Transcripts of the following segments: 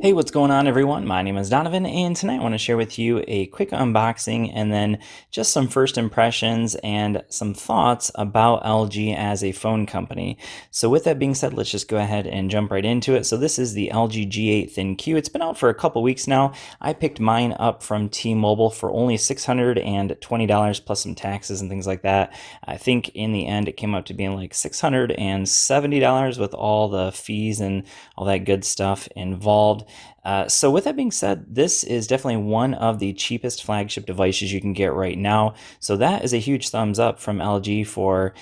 Hey, what's going on, everyone? My name is Donovan, and tonight I want to share with you a quick unboxing and then just some first impressions and some thoughts about LG as a phone company. So with that being said, let's just go ahead and jump right into it. So this is the LG G8 ThinQ. It's been out for a couple weeks now. I picked mine up from T-Mobile for only $620 plus some taxes and things like that. I think in the end it came out to being like $670 with all the fees and all that good stuff involved. So with that being said, this is definitely one of the cheapest flagship devices you can get right now. So that is a huge thumbs up from LG for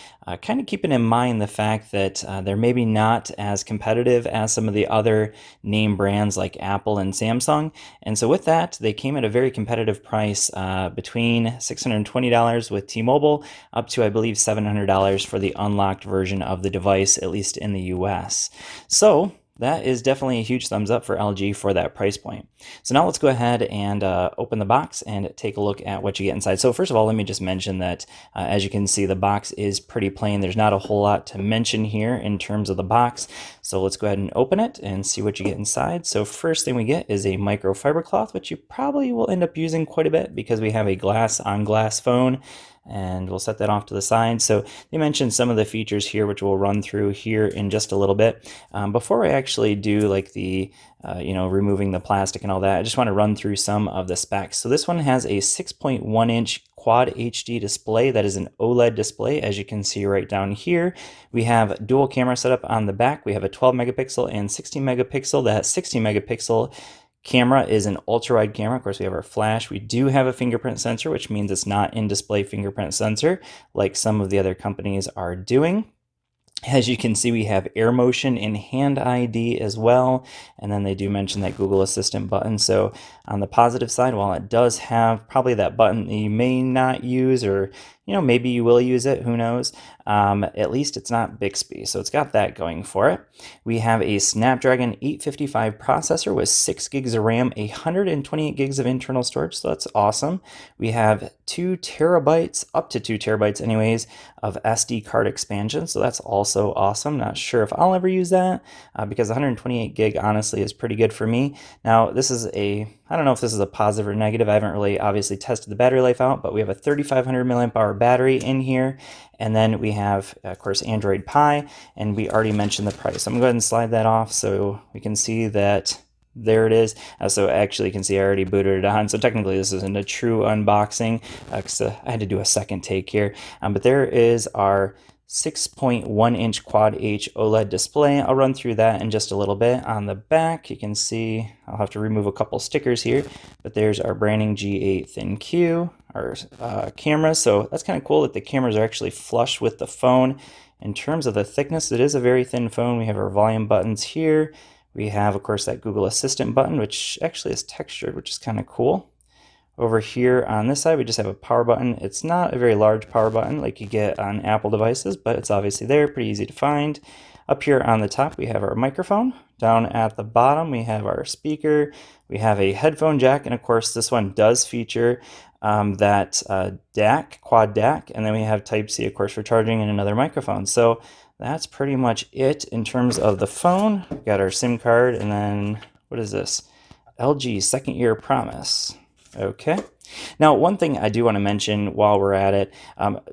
kind of keeping in mind the fact that they're maybe not as competitive as some of the other name brands like Apple and Samsung. And so with that, they came at a very competitive price between $620 with T-Mobile up to, I believe, $700 for the unlocked version of the device, at least in the US. So that is definitely a huge thumbs up for LG for that price point. So now let's go ahead and open the box and take a look at what you get inside. So first of all, let me just mention that as you can see, the box is pretty plain. There's not a whole lot to mention here in terms of the box. So let's go ahead and open it and see what you get inside. So first thing we get is a microfiber cloth, which you probably will end up using quite a bit because we have a glass-on-glass phone. And we'll set that off to the side. So they mentioned some of the features here, which we'll run through here in just a little bit. Before I actually do like the, removing the plastic and all that, I just want to run through some of the specs. So this one has a 6.1-inch Quad HD display. That is an OLED display, as you can see right down here. We have dual camera setup on the back. We have a 12 megapixel and 16 megapixel. That 16 megapixel camera is an ultra-wide camera. Of course, we have our flash. We do have a fingerprint sensor, which means it's not in-display fingerprint sensor like some of the other companies are doing. As you can see, we have Air Motion and Hand ID as well. And then they do mention that Google Assistant button. So on the positive side, while it does have probably that button that you may not use, or maybe you will use it, who knows, at least it's not Bixby. So it's got that going for it. We have a Snapdragon 855 processor with 6 gigs of RAM, 128 gigs of internal storage. So that's awesome. We have 2 terabytes, up to 2 terabytes anyways, of SD card expansion. So that's also awesome. Not sure if I'll ever use that because 128 gig honestly is pretty good for me. Now this is I don't know if this is a positive or negative. I haven't really obviously tested the battery life out, but we have a 3500 milliamp hour battery in here. And then we have, of course, Android Pie, and we already mentioned the price. I'm going to go ahead and slide that off so we can see that there it is. So actually you can see I already booted it on. So technically this isn't a true unboxing because I had to do a second take here. But there is our 6.1-inch Quad H OLED display. I'll run through that in just a little bit. On the back, you can see I'll have to remove a couple stickers here, but there's our branding G8 ThinQ, our camera. So that's kind of cool that the cameras are actually flush with the phone. In terms of the thickness, it is a very thin phone. We have our volume buttons here. We have, of course, that Google Assistant button, which actually is textured, which is kind of cool. Over here on this side, we just have a power button. It's not a very large power button like you get on Apple devices, but it's obviously there, pretty easy to find. Up here on the top, we have our microphone. Down at the bottom, we have our speaker. We have a headphone jack, and of course, this one does feature that DAC, quad DAC, and then we have Type-C, of course, for charging, and another microphone. So that's pretty much it in terms of the phone. We've got our SIM card, and then what is this? LG second year promise. Okay. Now, one thing I do want to mention while we're at it,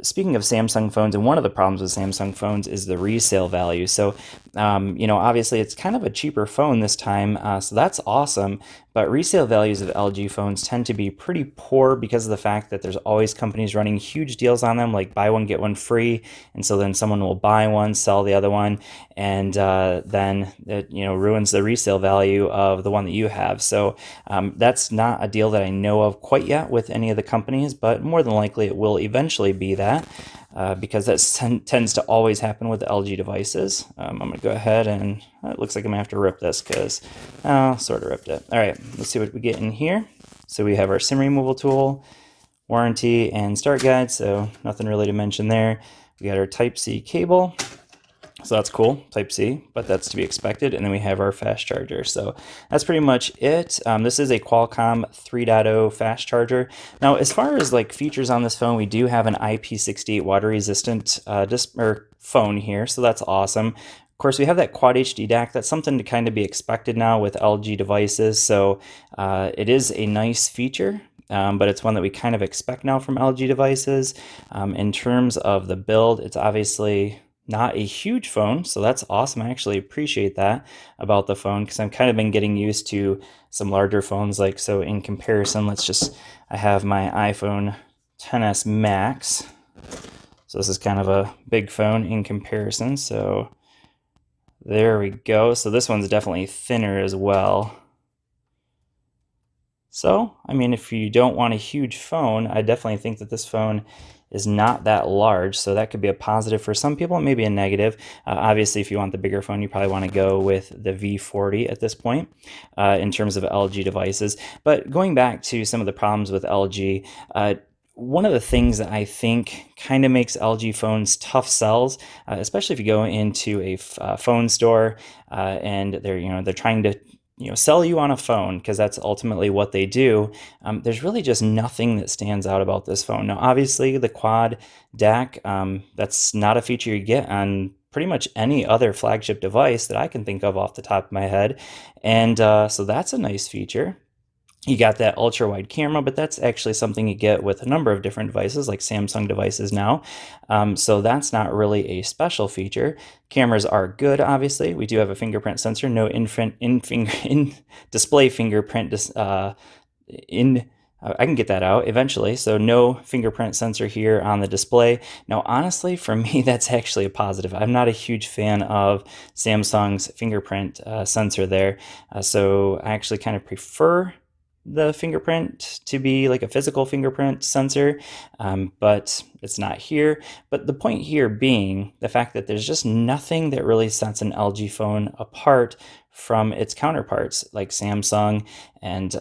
speaking of Samsung phones, and one of the problems with Samsung phones is the resale value. So, obviously it's kind of a cheaper phone this time, so that's awesome. But resale values of LG phones tend to be pretty poor because of the fact that there's always companies running huge deals on them, like buy one, get one free. And so then someone will buy one, sell the other one, and then it ruins the resale value of the one that you have. So that's not a deal that I know of quite yet with any of the companies, but more than likely it will eventually be that. Because that tends to always happen with LG devices. I'm going to go ahead and it looks like I'm going to have to rip this because I sort of ripped it. All right, let's see what we get in here. So we have our SIM removal tool, warranty, and start guide. So nothing really to mention there. We got our Type-C cable. So that's cool, Type-C, but that's to be expected. And then we have our fast charger. So that's pretty much it. This is a Qualcomm 3.0 fast charger. Now, as far as like features on this phone, we do have an IP68 water resistant phone here. So that's awesome. Of course, we have that Quad HD DAC. That's something to kind of be expected now with LG devices. So it is a nice feature, but it's one that we kind of expect now from LG devices. In terms of the build, it's obviously not a huge phone, so that's awesome. I actually appreciate that about the phone because I've kind of been getting used to some larger phones. Like, so in comparison, I have my iPhone XS Max. So this is kind of a big phone in comparison. So there we go. So this one's definitely thinner as well. So, I mean, if you don't want a huge phone, I definitely think that this phone is not that large. So that could be a positive for some people, maybe a negative. Obviously, if you want the bigger phone, you probably want to go with the V40 at this point in terms of LG devices. But going back to some of the problems with LG, one of the things that I think kind of makes LG phones tough sells, especially if you go into a phone store and they're trying to sell you on a phone, because that's ultimately what they do. There's really just nothing that stands out about this phone. Now, obviously, the quad DAC, that's not a feature you get on pretty much any other flagship device that I can think of off the top of my head, and so that's a nice feature. You got that ultra wide camera, but that's actually something you get with a number of different devices, like Samsung devices now. So that's not really a special feature. Cameras are good, obviously. We do have a fingerprint sensor, no in display fingerprint I can get that out eventually. So no fingerprint sensor here on the display. Now, honestly, for me, that's actually a positive. I'm not a huge fan of Samsung's fingerprint sensor there. So I actually kind of prefer the fingerprint to be like a physical fingerprint sensor, but it's not here. But the point here being the fact that there's just nothing that really sets an LG phone apart from its counterparts like Samsung and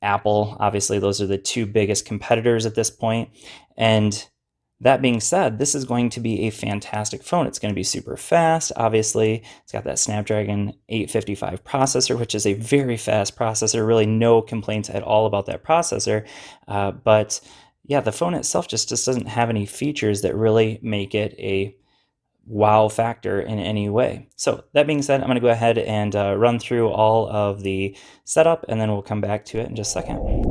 Apple. Obviously, those are the two biggest competitors at this point. And that being said, this is going to be a fantastic phone. It's going to be super fast. Obviously, it's got that Snapdragon 855 processor, which is a very fast processor. Really no complaints at all about that processor. But yeah, the phone itself just doesn't have any features that really make it a wow factor in any way. So that being said, I'm going to go ahead and run through all of the setup, and then we'll come back to it in just a second.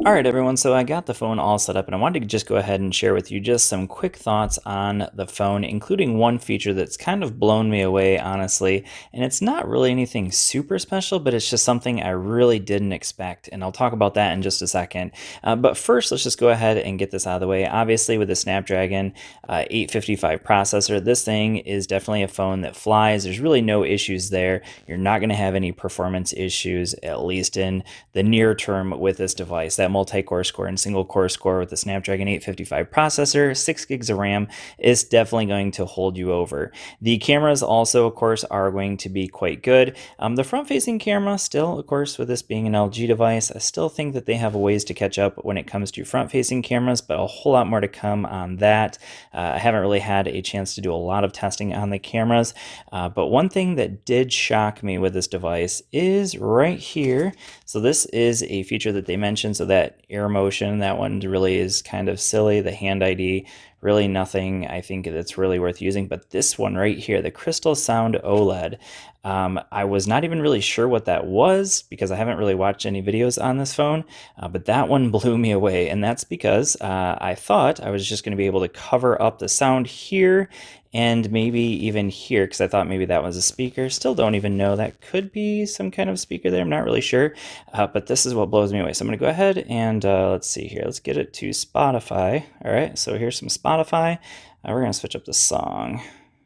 All right, everyone, so I got the phone all set up, and I wanted to just go ahead and share with you just some quick thoughts on the phone, including one feature that's kind of blown me away, honestly, and it's not really anything super special, but it's just something I really didn't expect, and I'll talk about that in just a second. But first, let's just go ahead and get this out of the way. Obviously, with the Snapdragon 855 processor, this thing is definitely a phone that flies. There's really no issues there. You're not going to have any performance issues, at least in the near term with this device. That multi-core score and single core score with the Snapdragon 855 processor, 6 gigs of RAM, is definitely going to hold you over. The cameras also, of course, are going to be quite good. The front-facing camera still, of course, with this being an LG device, I still think that they have a ways to catch up when it comes to front-facing cameras, but a whole lot more to come on that. I haven't really had a chance to do a lot of testing on the cameras, but one thing that did shock me with this device is right here. So this is a feature that they mentioned, so that air motion, that one really is kind of silly. The hand ID, really nothing I think that's really worth using. But this one right here, the Crystal Sound OLED, I was not even really sure what that was because I haven't really watched any videos on this phone, but that one blew me away. And that's because I thought I was just going to be able to cover up the sound here and maybe even here, because I thought maybe that was a speaker. Still don't even know. That could be some kind of speaker there. I'm not really sure, but this is what blows me away. So I'm going to go ahead and let's see here. Let's get it to Spotify. All right, so here's some Spotify. We're going to switch up the song.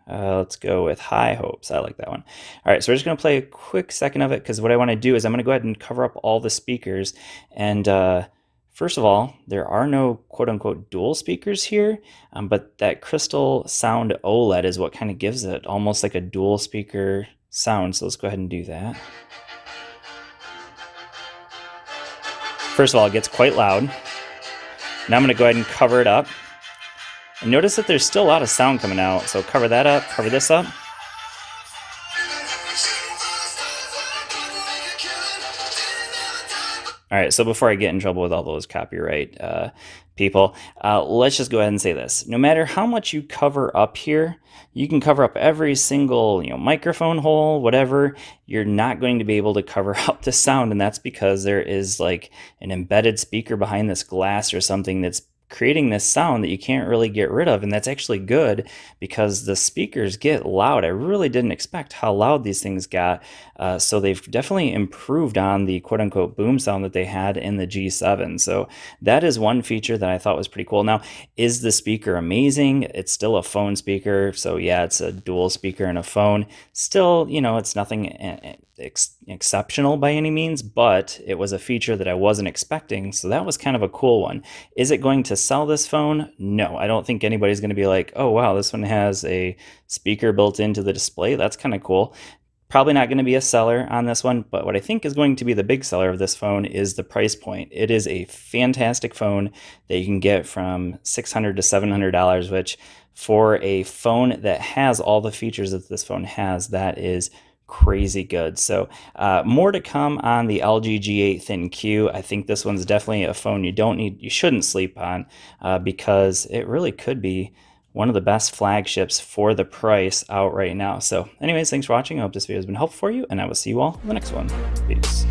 Let's go with High Hopes. I like that one. All right, so we're just going to play a quick second of it, because what I want to do is I'm going to go ahead and cover up all the speakers. And first of all, there are no quote-unquote dual speakers here, but that Crystal Sound OLED is what kind of gives it almost like a dual speaker sound. So let's go ahead and do that. First of all, it gets quite loud. Now I'm going to go ahead and cover it up. And notice that there's still a lot of sound coming out. So cover that up, cover this up. All right, so before I get in trouble with all those copyright people, let's just go ahead and say this. No matter how much you cover up here, you can cover up every single, microphone hole, whatever. You're not going to be able to cover up the sound, and that's because there is like an embedded speaker behind this glass or something that's creating this sound that you can't really get rid of. And that's actually good because the speakers get loud. I really didn't expect how loud these things got. So they've definitely improved on the quote unquote boom sound that they had in the G7. So that is one feature that I thought was pretty cool. Now, is the speaker amazing? It's still a phone speaker. So yeah, it's a dual speaker and a phone. Still, it's nothing exceptional by any means, but it was a feature that I wasn't expecting. So that was kind of a cool one. Is it going to sell this phone? No, I don't think anybody's going to be like, oh, wow, this one has a speaker built into the display. That's kind of cool. Probably not going to be a seller on this one, but what I think is going to be the big seller of this phone is the price point. It is a fantastic phone that you can get from $600 to $700, which for a phone that has all the features that this phone has, that is crazy good. So more to come on the LG G8 ThinQ. I think this one's definitely a phone you shouldn't sleep on because it really could be one of the best flagships for the price out right now. So anyways, thanks for watching. I hope this video has been helpful for you, and I will see you all in the next one. Peace.